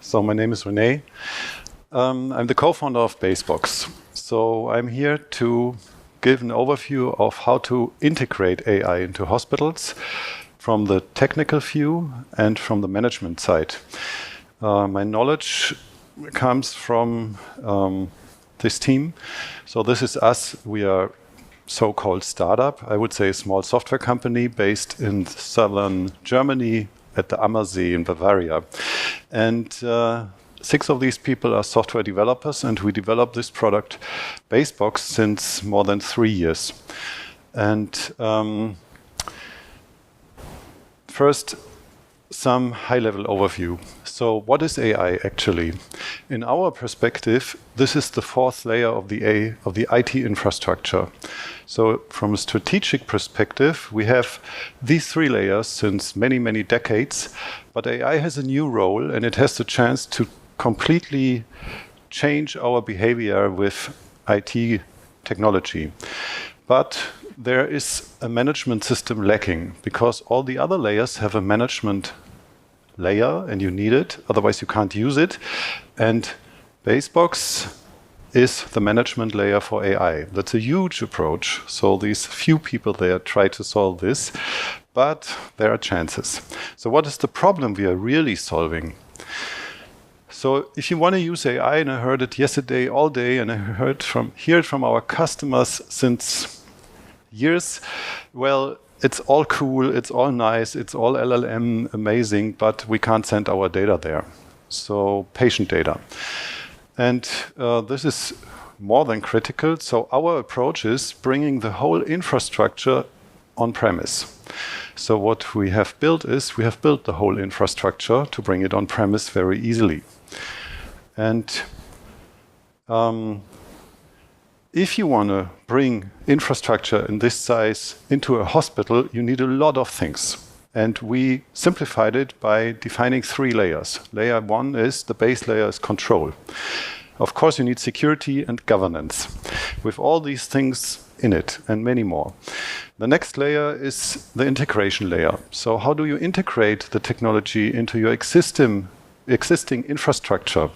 So my name is René. I'm the co-founder of Basebox. So I'm here to give an overview of how to integrate AI into hospitals from the technical view and from the management side. My knowledge comes from this team. So this is us. We are so-called startup. I would say a small software company based in southern Germany at the Ammersee in Bavaria. And 6 of these people are software developers, and we develop this product, Basebox, since more than 3 years. And first, some high-level overview. So what is AI actually? In our perspective, this is the 4th layer of the IT infrastructure. So from a strategic perspective, we have these 3 layers since many, many decades, but AI has a new role, and it has the chance to completely change our behavior with IT technology. But there is a management system lacking, because all the other layers have a management layer, and you need it, otherwise you can't use it. And Basebox is the management layer for AI. That's a huge approach. So these few people there try to solve this, but there are chances. So what is the problem we are really solving? So if you want to use AI, and I heard it yesterday all day, and I hear it from our customers since years, well, it's all cool, it's all nice, it's all LLM amazing, but we can't send our data there. So patient data. And this is more than critical. So our approach is bringing the whole infrastructure on premise. So what we have built is, we have built the whole infrastructure to bring it on premise very easily. And if you want to bring infrastructure in this size into a hospital, you need a lot of things. And we simplified it by defining 3 layers. Layer 1 is, the base layer is control. Of course, you need security and governance with all these things in it and many more. The next layer is the integration layer. So how do you integrate the technology into your existing infrastructure?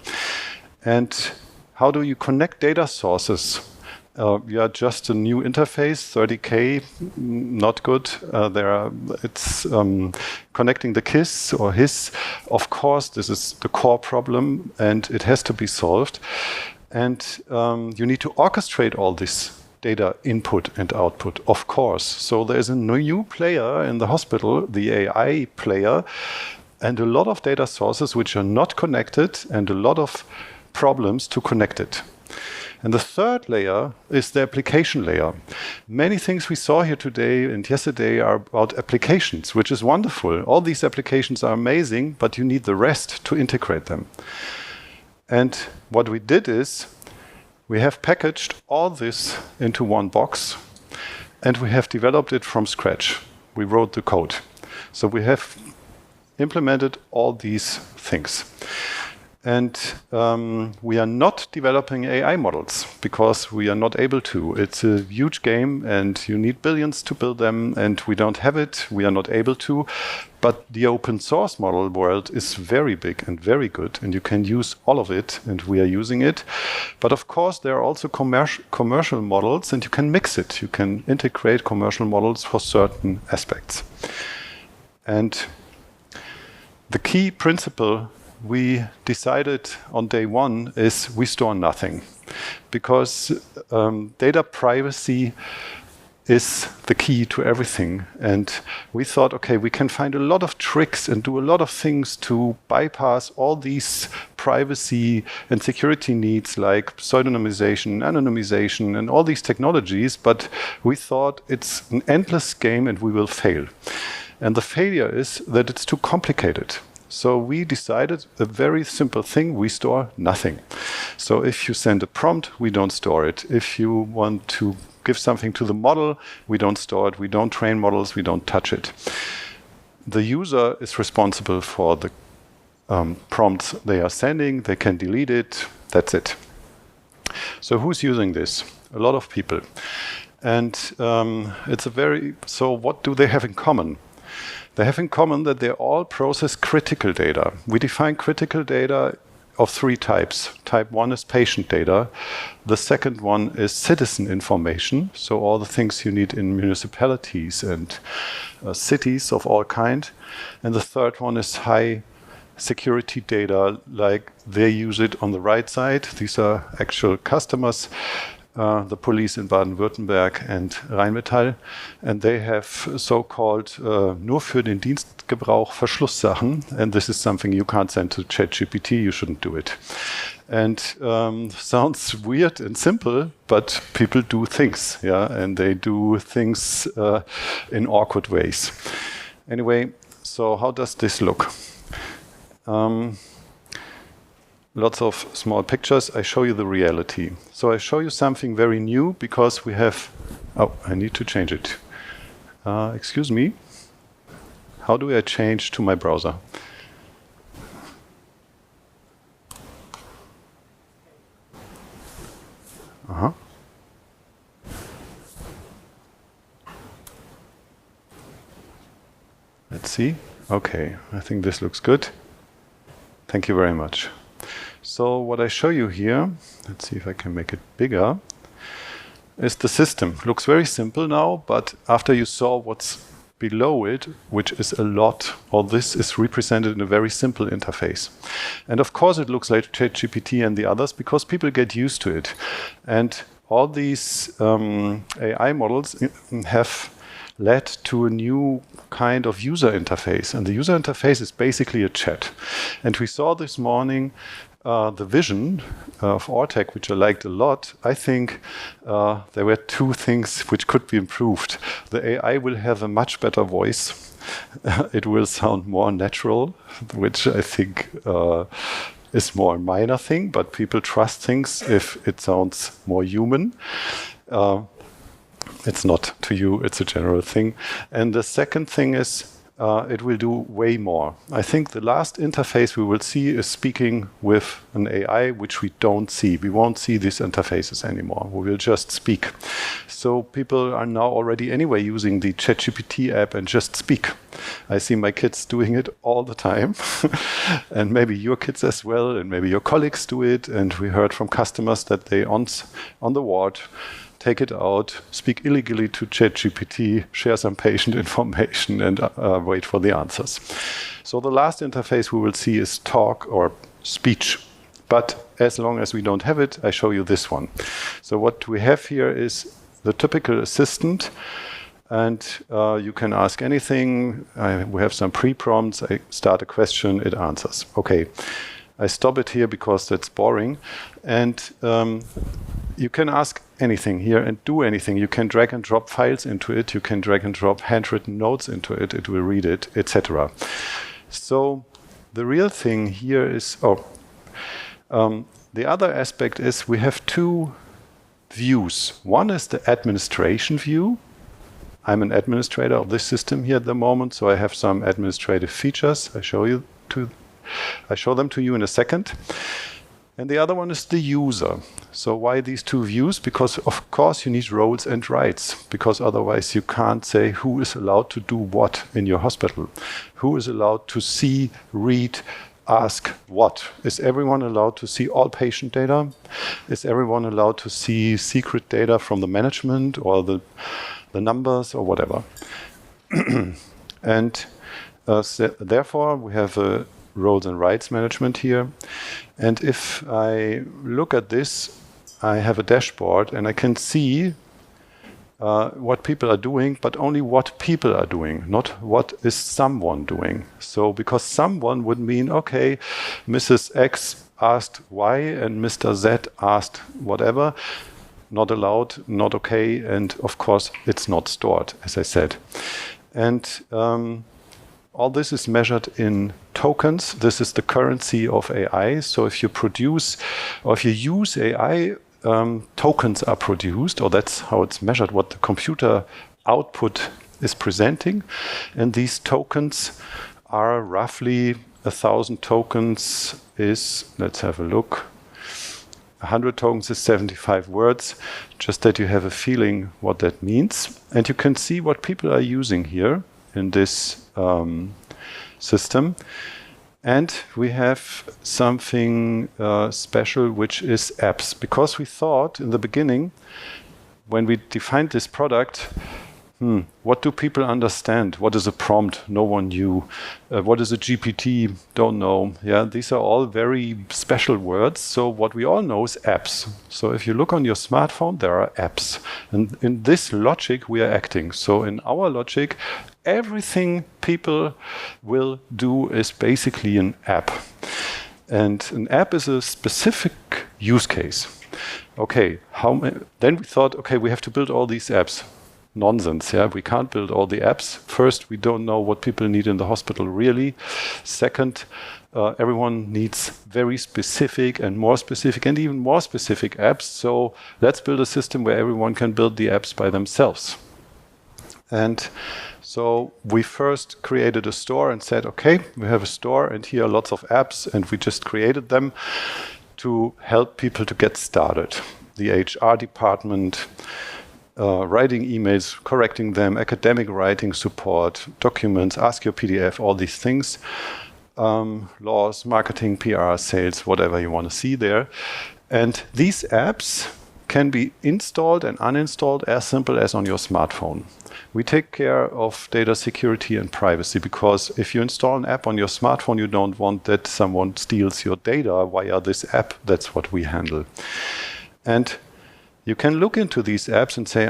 And how do you connect data sources? You are just a new interface, 30K, not good. It's connecting the KISS or HIS. Of course, this is the core problem, and it has to be solved. And you need to orchestrate all this data input and output, of course. So there is a new player in the hospital, the AI player, and a lot of data sources which are not connected, and a lot of problems to connect it. And the 3rd layer is the application layer. Many things we saw here today and yesterday are about applications, which is wonderful. All these applications are amazing, but you need the rest to integrate them. And what we did is, we have packaged all this into one box, and we have developed it from scratch. We wrote the code. So we have implemented all these things. And we are not developing AI models because we are not able to. It's a huge game, and you need billions to build them, and we don't have it. We are not able to. But the open source model world is very big and very good, and you can use all of it, and we are using it. But of course, there are also commercial models, and you can mix it. You can integrate commercial models for certain aspects. And the key principle we decided on day 1 is we store nothing, because data privacy is the key to everything. And we thought, okay, we can find a lot of tricks and do a lot of things to bypass all these privacy and security needs, like pseudonymization, anonymization, and all these technologies. But we thought it's an endless game, and we will fail. And the failure is that it's too complicated. So we decided a very simple thing: we store nothing. So if you send a prompt, we don't store it. If you want to give something to the model, we don't store it. We don't train models. We don't touch it. The user is responsible for the prompts they are sending. They can delete it. That's it. So who's using this? A lot of people. And so what do they have in common? They have in common that they all process critical data. We define critical data of 3 types. Type 1 is patient data. The second one is citizen information, so all the things you need in municipalities and cities of all kind. And the third one is high security data, like they use it on the right side. These are actual customers, the police in Baden-Württemberg and Rheinmetall, and they have so-called nur für den Dienstgebrauch Verschlusssachen, and this is something you can't send to ChatGPT, you shouldn't do it. And sounds weird and simple, but people do things, yeah, and they do things in awkward ways. Anyway, so how does this look? Lots of small pictures. I show you the reality. So I show you something very new because we have... Oh, I need to change it. Excuse me. How do I change to my browser? Let's see. Okay, I think this looks good. Thank you very much. So what I show you here, let's see if I can make it bigger, is the system. Looks very simple now, but after you saw what's below it, which is a lot, all this is represented in a very simple interface. And of course it looks like ChatGPT and the others because people get used to it. And all these AI models have led to a new kind of user interface. And the user interface is basically a chat. And we saw this morning the vision of Ortec, which I liked a lot. I think there were 2 things which could be improved. The AI will have a much better voice. It will sound more natural, which I think is more a minor thing, but people trust things if it sounds more human. It's not to you, it's a general thing. And the second thing is it will do way more. I think the last interface we will see is speaking with an AI, which we don't see. We won't see these interfaces anymore. We will just speak. So people are now already anyway using the ChatGPT app and just speak. I see my kids doing it all the time. And maybe your kids as well, and maybe your colleagues do it. And we heard from customers that they on the ward take it out, speak illegally to ChatGPT, share some patient information, and wait for the answers. So the last interface we will see is talk or speech. But as long as we don't have it, I show you this one. So what we have here is the typical assistant, and you can ask anything. We have some pre-prompts. I start a question, it answers. Okay, I stop it here because that's boring. And you can ask anything here and do anything. You can drag and drop files into it. You can drag and drop handwritten notes into it. It will read it, etc. So the real thing here is, the other aspect is we have 2 views. One is the administration view. I'm an administrator of this system here at the moment, so I have some administrative features. I show them to you in a second. And the other one is the user. So why these 2 views? Because of course you need roles and rights, because otherwise you can't say who is allowed to do what in your hospital. Who is allowed to see, read, ask what? Is everyone allowed to see all patient data? Is everyone allowed to see secret data from the management or the numbers or whatever? And therefore we have a roles and rights management here. And if I look at this, I have a dashboard and I can see what people are doing, but only what people are doing, not what is someone doing. So because someone would mean, okay, Mrs. X asked Y and Mr. Z asked whatever, not allowed, not okay, and of course it's not stored, as I said. And all this is measured in tokens. This is the currency of AI. So if you produce, or if you use AI, tokens are produced, or that's how it's measured, what the computer output is presenting. And these tokens are roughly 1,000 tokens is, let's have a look, 100 tokens is 75 words, just that you have a feeling what that means. And you can see what people are using here. in this system. And we have something special, which is apps. Because we thought in the beginning, when we defined this product, what do people understand? What is a prompt? No one knew. What is a GPT? Don't know. Yeah, these are all very special words. So what we all know is apps. So if you look on your smartphone, there are apps. And in this logic, we are acting. So in our logic, everything people will do is basically an app. And an app is a specific use case. Okay, then we thought, okay, we have to build all these apps. Nonsense, yeah, we can't build all the apps. First, we don't know what people need in the hospital really. Second, everyone needs very specific and even more specific apps. So let's build a system where everyone can build the apps by themselves. And so we first created a store and said, okay, we have a store and here are lots of apps, and we just created them to help people to get started. The HR department, writing emails, correcting them, academic writing support, documents, ask your PDF, all these things, laws, marketing, PR, sales, whatever you want to see there. And these apps can be installed and uninstalled as simple as on your smartphone. We take care of data security and privacy, because if you install an app on your smartphone, you don't want that someone steals your data via this app. That's what we handle. And you can look into these apps and say,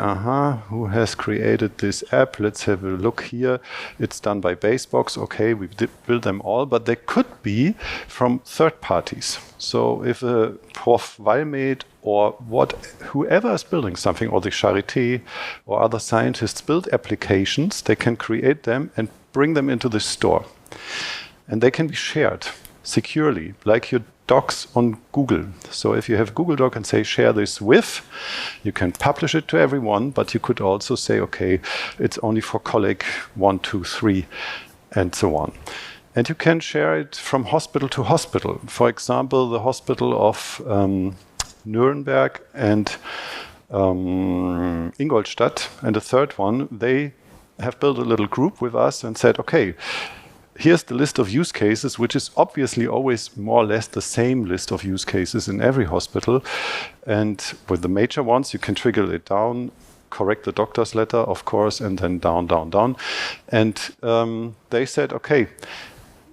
who has created this app? Let's have a look here. It's done by Basebox. Okay, we built them all, but they could be from third parties. So if a Prof. Valmed or whoever is building something, or the Charité or other scientists build applications, they can create them and bring them into the store. And they can be shared securely, like your docs on Google. So if you have Google Doc and say share this with, you can publish it to everyone, but you could also say, okay, it's only for colleague 1, 2, 3, and so on. And you can share it from hospital to hospital. For example, the hospital of Nürnberg and Ingolstadt, and the third one, they have built a little group with us and said, okay, here's the list of use cases, which is obviously always more or less the same list of use cases in every hospital. And with the major ones, you can trigger it down, correct the doctor's letter, of course, and then down, down, down. And they said, okay,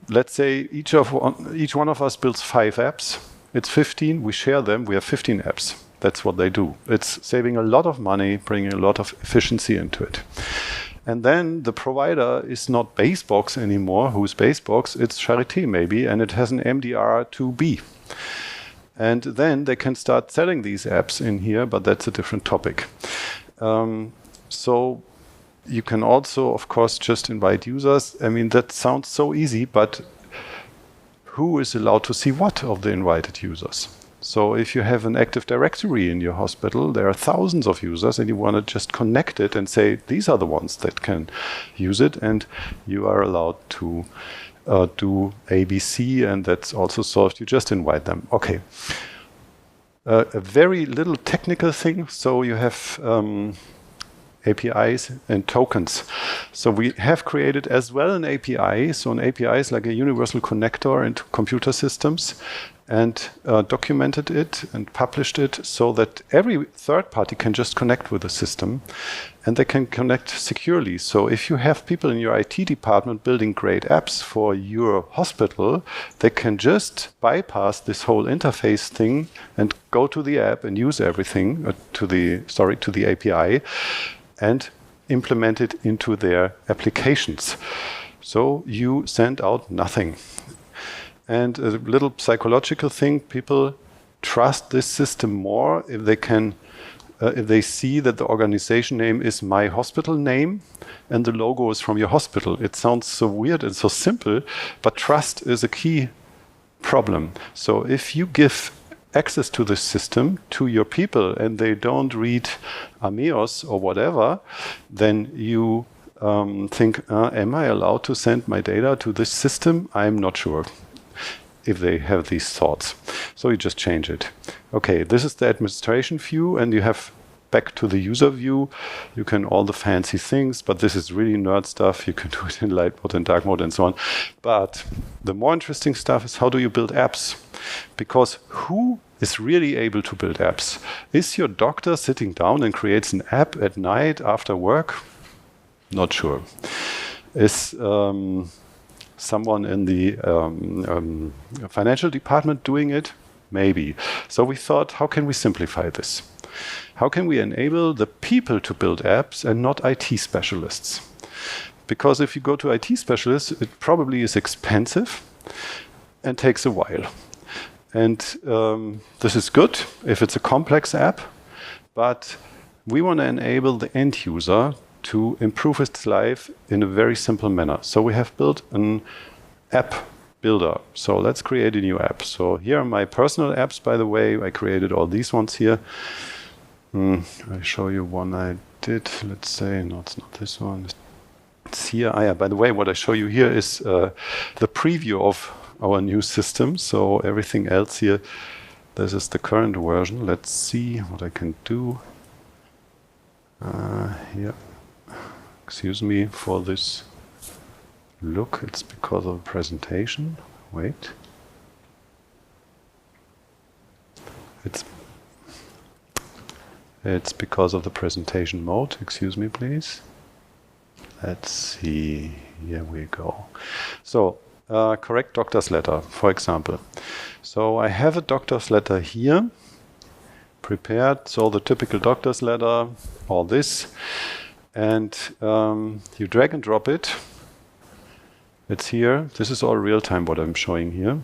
let's say each one of us builds 5 apps. It's 15, we share them, we have 15 apps. That's what they do. It's saving a lot of money, bringing a lot of efficiency into it. And then the provider is not Basebox anymore. Who's Basebox? It's Charité maybe, and it has an MDR2B. And then they can start selling these apps in here, but that's a different topic. So you can also, of course, just invite users. I mean, that sounds so easy, but who is allowed to see what of the invited users? So if you have an Active Directory in your hospital, there are thousands of users, and you want to just connect it and say, these are the ones that can use it, and you are allowed to do ABC, and that's also solved. You just invite them. Okay. A very little technical thing. So you have APIs and tokens. So we have created as well an API. So an API is like a universal connector into computer systems, and documented it and published it so that every third party can just connect with the system, and they can connect securely. So if you have people in your IT department building great apps for your hospital, they can just bypass this whole interface thing and go to the app and use everything to the API and implement it into their applications. So you send out nothing. And a little psychological thing, people trust this system more if they can, if they see that the organization name is my hospital name and the logo is from your hospital. It sounds so weird and so simple, but trust is a key problem. So if you give access to this system to your people and they don't read Ameos or whatever, then you think, am I allowed to send my data to this system? I'm not sure if they have these thoughts. So you just change it. Okay, this is the administration view, and you have back to the user view. You can all the fancy things, but this is really nerd stuff. You can do it in light mode and dark mode and so on. But the more interesting stuff is how do you build apps? Because who is really able to build apps? Is your doctor sitting down and creates an app at night after work? Not sure. Is someone in the financial department doing it? Maybe. So we thought, how can we simplify this? How can we enable the people to build apps and not IT specialists? Because if you go to IT specialists, it probably is expensive and takes a while. And this is good if it's a complex app, but we want to enable the end user to improve its life in a very simple manner. So we have built an app builder. So let's create a new app. So here are my personal apps, by the way. I created all these ones here. I show you one I did. Let's say, no, it's not this one. It's here. Yeah, by the way, what I show you here is the preview of our new system. So everything else here, this is the current version. Let's see what I can do. Here. Excuse me for this look. It's because of the presentation. Wait. It's because of the presentation mode. Excuse me, please. Let's see. Here we go. So, correct doctor's letter, for example. So I have a doctor's letter here, prepared. So the typical doctor's letter, all this. And you drag and drop it. It's here. This is all real time what I'm showing here.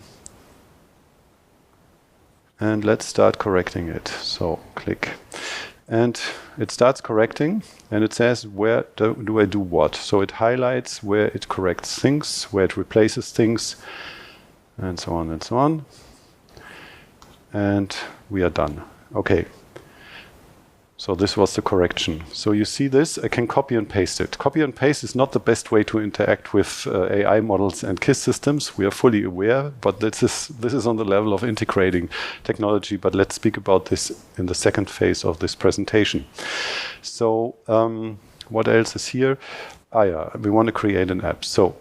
And let's start correcting it. So click. And it starts correcting and it says where do I do what. So it highlights where it corrects things, where it replaces things, and so on and so on. And we are done. Okay. So this was the correction. So you see this, I can copy and paste it. Copy and paste is not the best way to interact with AI models and KISS systems. We are fully aware, but this is on the level of integrating technology. But let's speak about this in the second phase of this presentation. So what else is here? We want to create an app. So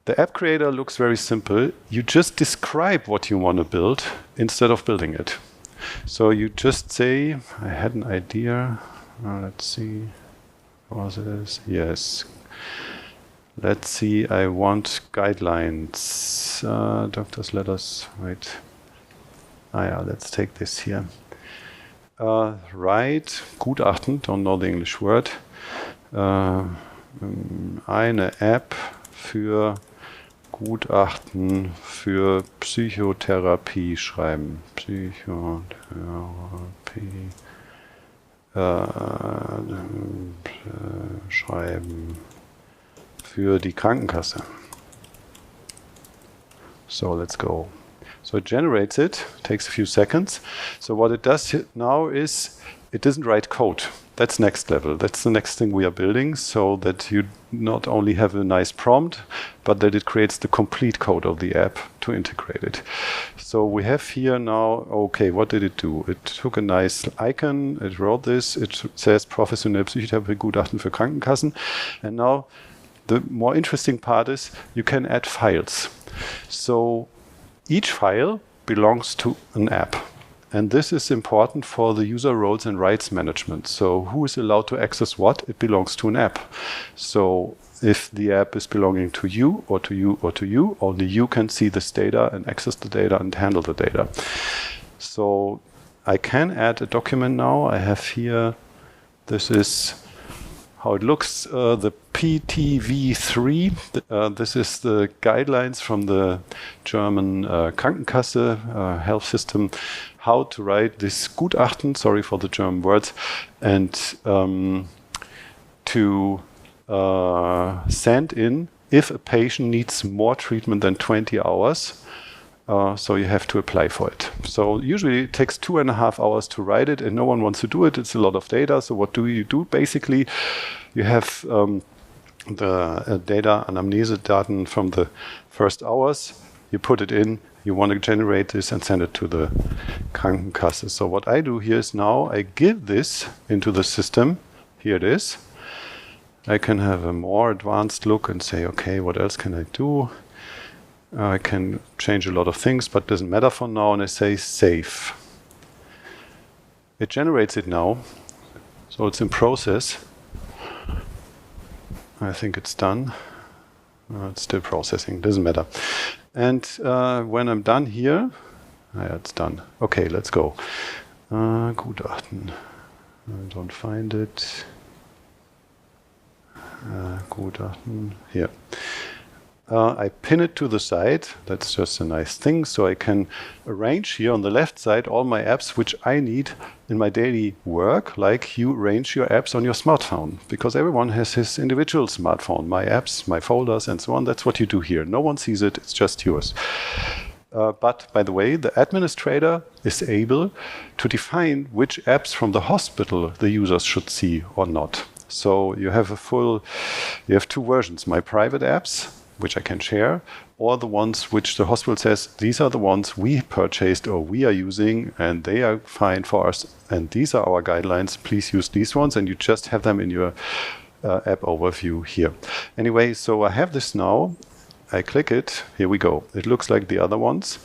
the app creator looks very simple. You just describe what you want to build instead of building it. So you just say, I had an idea. Let's see. Was it? Yes. Let's see. I want guidelines. Doctor's letters. Wait. Let's take this here. Write Gutachten. Don't know the English word. Eine App für Gutachten für Psychotherapie schreiben. Psychotherapie schreiben für die Krankenkasse. So let's go. So it generates it, takes a few seconds. So what it does now is it doesn't write code. That's next level. That's the next thing we are building, so that you not only have a nice prompt, but that it creates the complete code of the app to integrate it. So we have here now, okay, what did it do? It took a nice icon, it wrote this, it says professionelle Psychotherapie Gutachten für Krankenkassen. And now the more interesting part is you can add files. So each file belongs to an app. And this is important for the user roles and rights management. So who is allowed to access what? It belongs to an app. So if the app is belonging to you or to you or to you, only you can see this data and access the data and handle the data. So I can add a document now. I have here, this is how it looks, the PTV3. This is the guidelines from the German Krankenkasse health system, how to write this Gutachten, sorry for the German words, and to send in if a patient needs more treatment than 20 hours. So you have to apply for it. So usually it takes 2.5 hours to write it, and no one wants to do it. It's a lot of data. So what do you do? Basically, you have the data, anamnese daten from the first hours. You put it in, you want to generate this and send it to the Krankenkasse. So what I do here is now I give this into the system. Here it is. I can have a more advanced look and say, okay, what else can I do? I can change a lot of things, but doesn't matter for now. And I say save. It generates it now. So it's in process. I think it's done. It's still processing, doesn't matter. And when I'm done here, it's done. Okay, let's go. Gutachten. I don't find it. Gutachten, here. I pin it to the side. That's just a nice thing. So I can arrange here on the left side all my apps which I need in my daily work, like you arrange your apps on your smartphone, because everyone has his individual smartphone, my apps, my folders, and so on. That's what you do here. No one sees it. It's just yours. But by the way, the administrator is able to define which apps from the hospital the users should see or not. So you have you have two versions, my private apps, which I can share, or the ones which the hospital says, these are the ones we purchased or we are using, and they are fine for us, and these are our guidelines, please use these ones, and you just have them in your app overview here. Anyway, so I have this now. I click it, here we go. It looks like the other ones.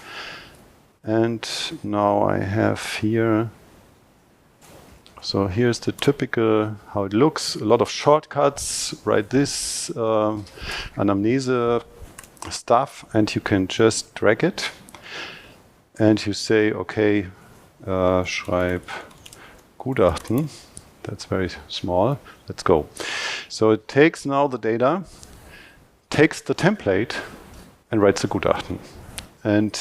And now I have here, so here's the typical, how it looks, a lot of shortcuts, write this, anamnese stuff, and you can just drag it. And you say, okay, schreib Gutachten. That's very small. Let's go. So it takes now the data, takes the template, and writes the Gutachten. And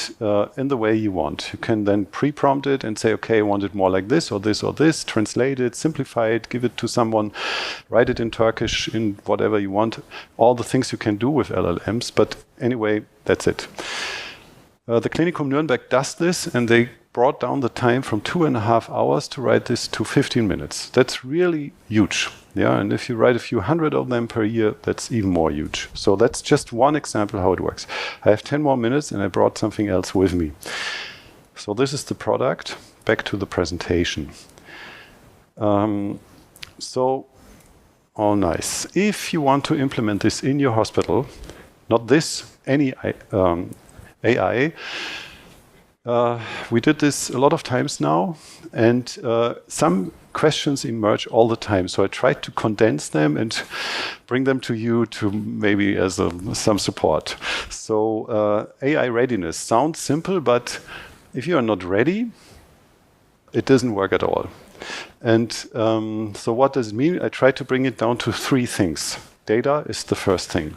in the way you want. You can then pre-prompt it and say, okay, I want it more like this or this or this, translate it, simplify it, give it to someone, write it in Turkish, in whatever you want. All the things you can do with LLMs, but anyway, that's it. The Klinikum Nürnberg does this, and they brought down the time from 2.5 hours to write this to 15 minutes. That's really huge. Yeah, and if you write a few hundred of them per year, that's even more huge. So that's just one example how it works. I have 10 more minutes and I brought something else with me. So this is the product. Back to the presentation. So, all nice. If you want to implement this in your hospital, not this, any AI, we did this a lot of times now, and some questions emerge all the time. So I tried to condense them and bring them to you to maybe as some support. So AI readiness sounds simple, but if you are not ready, it doesn't work at all. And so what does it mean? I try to bring it down to 3 things. Data is the first thing.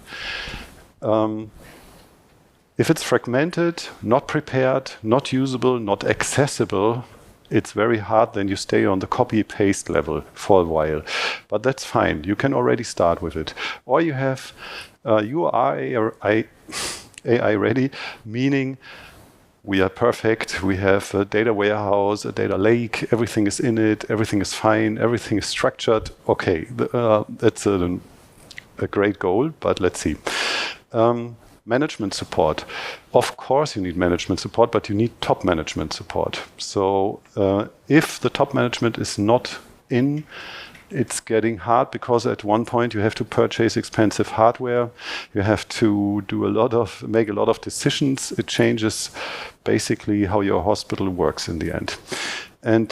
If it's fragmented, not prepared, not usable, not accessible, it's very hard, then you stay on the copy-paste level for a while. But that's fine. You can already start with it. Or you have, you are AI ready, meaning we are perfect. We have a data warehouse, a data lake. Everything is in it. Everything is fine. Everything is structured. Okay, that's a great goal, but let's see. Management support. Of course you need management support, but you need top management support. So if the top management is not in, it's getting hard, because at one point you have to purchase expensive hardware. You have to do make a lot of decisions. It changes basically how your hospital works in the end. And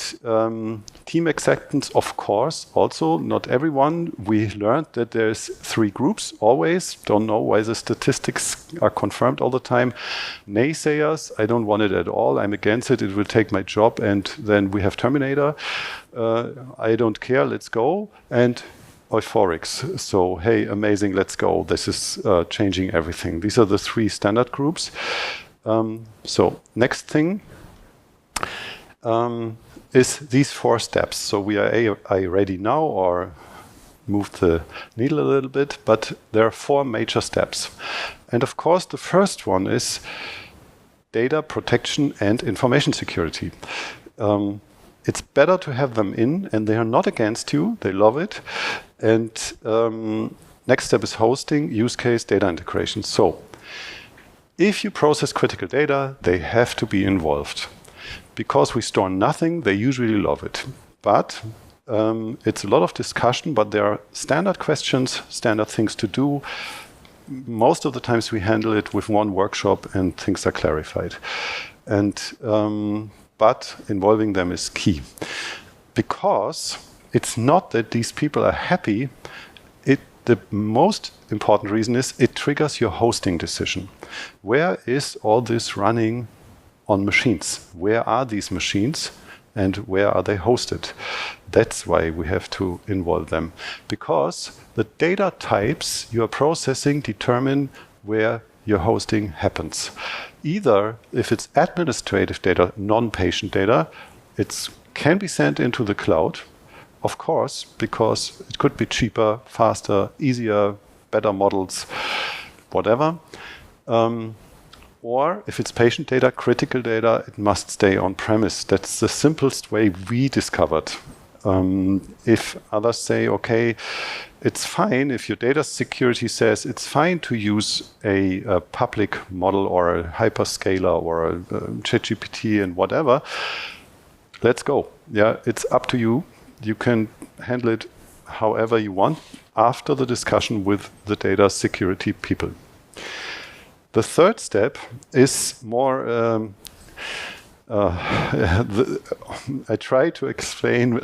team acceptance, of course, also not everyone. We learned that there's 3 groups always. Don't know why the statistics are confirmed all the time. Naysayers, I don't want it at all. I'm against it. It will take my job. And then we have Terminator. I don't care. Let's go. And euphorics. So, hey, amazing. Let's go. This is changing everything. These are the 3 standard groups. So next thing. Is these 4 steps. So we are AI ready now, or move the needle a little bit, but there are 4 major steps. And of course, the first one is data protection and information security. It's better to have them in, and they are not against you. They love it. And next step is hosting, use case, data integration. So If you process critical data, they have to be involved. Because we store nothing, they usually love it. But it's a lot of discussion, but there are standard questions, standard things to do. Most of the times we handle it with one workshop and things are clarified. And but involving them is key. Because it's not that these people are happy. The most important reason is it triggers your hosting decision. Where is all this running on machines? Where are these machines and where are they hosted? That's why we have to involve them. Because the data types you are processing determine where your hosting happens. Either if it's administrative data, non-patient data, it can be sent into the cloud, of course, because it could be cheaper, faster, easier, better models, whatever. Or if it's patient data, critical data, it must stay on premise. That's the simplest way we discovered. If others say, okay, it's fine, if your data security says it's fine to use a public model or a hyperscaler or a ChatGPT and whatever, let's go. Yeah, it's up to you. You can handle it however you want after the discussion with the data security people. The third step is more, I try to explain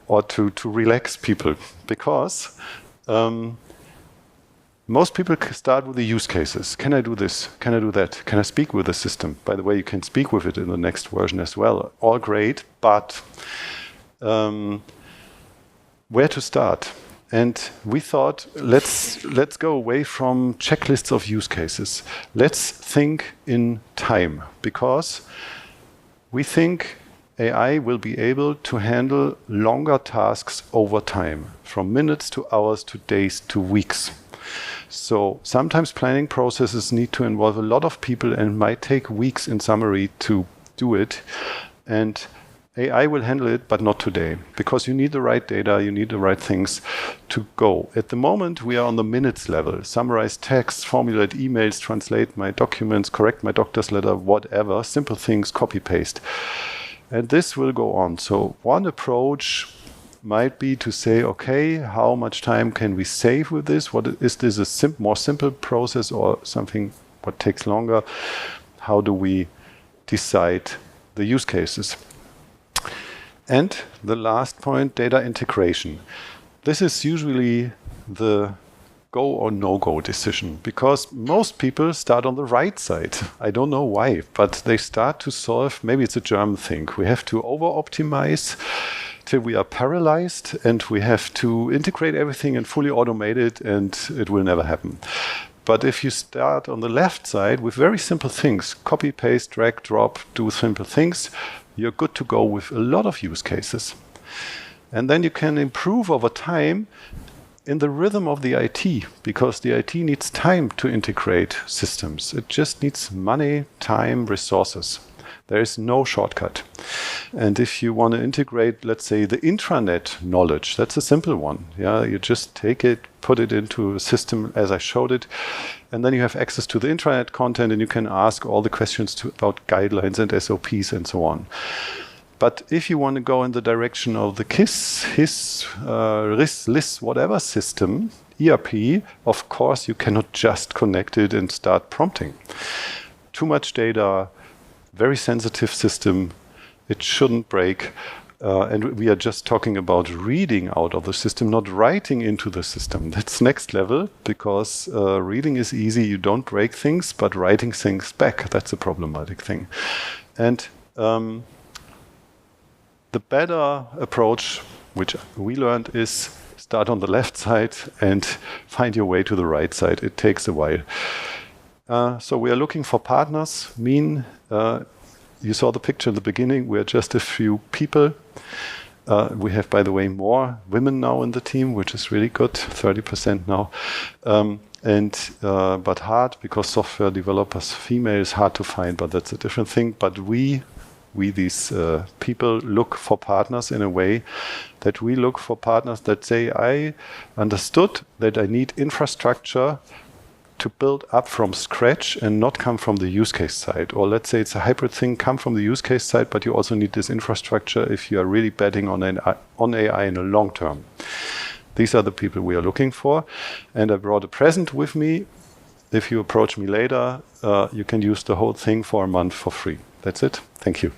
or to relax people, because most people start with the use cases. Can I do this? Can I do that? Can I speak with the system? By the way, you can speak with it in the next version as well. All great, but where to start? And we thought, let's go away from checklists of use cases. Let's think in time, because we think AI will be able to handle longer tasks over time, from minutes to hours to days to weeks. So sometimes planning processes need to involve a lot of people and might take weeks in summary to do it. And AI will handle it, but not today, because you need the right data, you need the right things to go. At the moment, we are on the minutes level. Summarize text, formulate emails, translate my documents, correct my doctor's letter, whatever, simple things, copy paste. And this will go on. So one approach might be to say, okay, how much time can we save with this? Is this a more simple process or something what takes longer? How do we decide the use cases? And the last point, data integration. This is usually the go or no-go decision, because most people start on the right side. I don't know why, but they start to solve, maybe it's a German thing. We have to over-optimize till we are paralyzed, and we have to integrate everything and fully automate it, and it will never happen. But if you start on the left side with very simple things, copy, paste, drag, drop, do simple things, you're good to go with a lot of use cases. And then you can improve over time in the rhythm of the IT, because the IT needs time to integrate systems. It just needs money, time, resources. There is no shortcut. And if you want to integrate, let's say, the intranet knowledge, that's a simple one. Yeah, you just take it, put it into a system as I showed it, and then you have access to the intranet content, and you can ask all the questions about guidelines and SOPs and so on. But if you want to go in the direction of the KISS, HIS, RIS, LIS, whatever system, ERP, of course, you cannot just connect it and start prompting. Too much data, very sensitive system, it shouldn't break. And we are just talking about reading out of the system, not writing into the system. That's next level, because reading is easy, you don't break things, but writing things back, that's a problematic thing. And the better approach, which we learned, is start on the left side and find your way to the right side. It takes a while. So we are looking for partners. You saw the picture in the beginning. We are just a few people. We have, by the way, more women now in the team, which is really good, 30% now. But hard, because software developers, female, is hard to find, but that's a different thing. But we these people look for partners in a way that we look for partners that say, I understood that I need infrastructure to build up from scratch and not come from the use case side. Or let's say it's a hybrid thing, come from the use case side, but you also need this infrastructure if you are really betting on AI in the long term. These are the people we are looking for. And I brought a present with me. If you approach me later, you can use the whole thing for a month for free. That's it. Thank you.